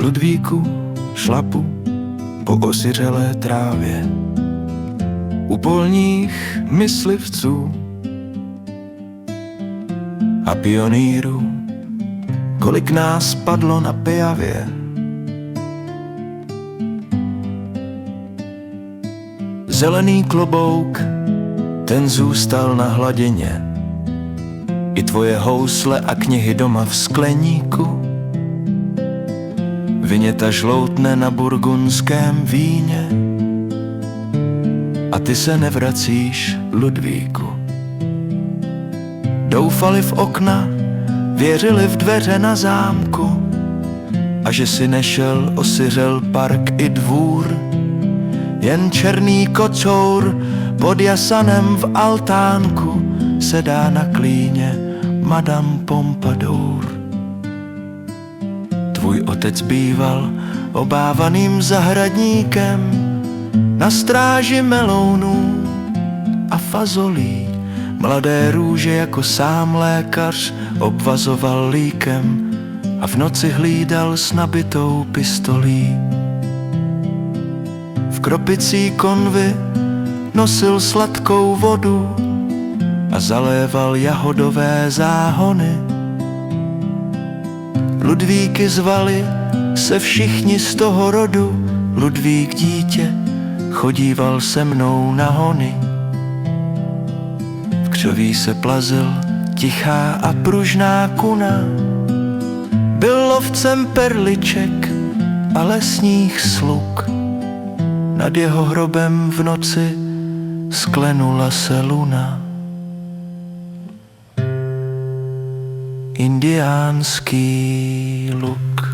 Ludvíku, šlapu po osiřelé trávě u polních myslivců a pionýrů, kolik nás padlo na Pijavě. Zelený klobouk, ten zůstal na hladině, i tvoje housle a knihy doma v skleníku. Viněta žloutne na burgundském víně a ty se nevracíš, Ludvíku. Doufali v okna, věřili v dveře na zámku, a že si nešel, osiřel park i dvůr. Jen černý kocour pod jasanem v altánku sedá na klíně Madame Pompadour. Tvůj otec býval obávaným zahradníkem na stráži melounů a fazolí. Mladé růže jako sám lékař obvazoval líkem a v noci hlídal s nabitou pistolí. V kropicí konvy nosil sladkou vodu a zaléval jahodové záhony. Ludvíky zvali se všichni z toho rodu, Ludvík dítě chodíval se mnou na hony. V křoví se plazil tichá a pružná kuna, byl lovcem perliček a lesních sluk. Nad jeho hrobem v noci sklenula se luna. Indiánský luk.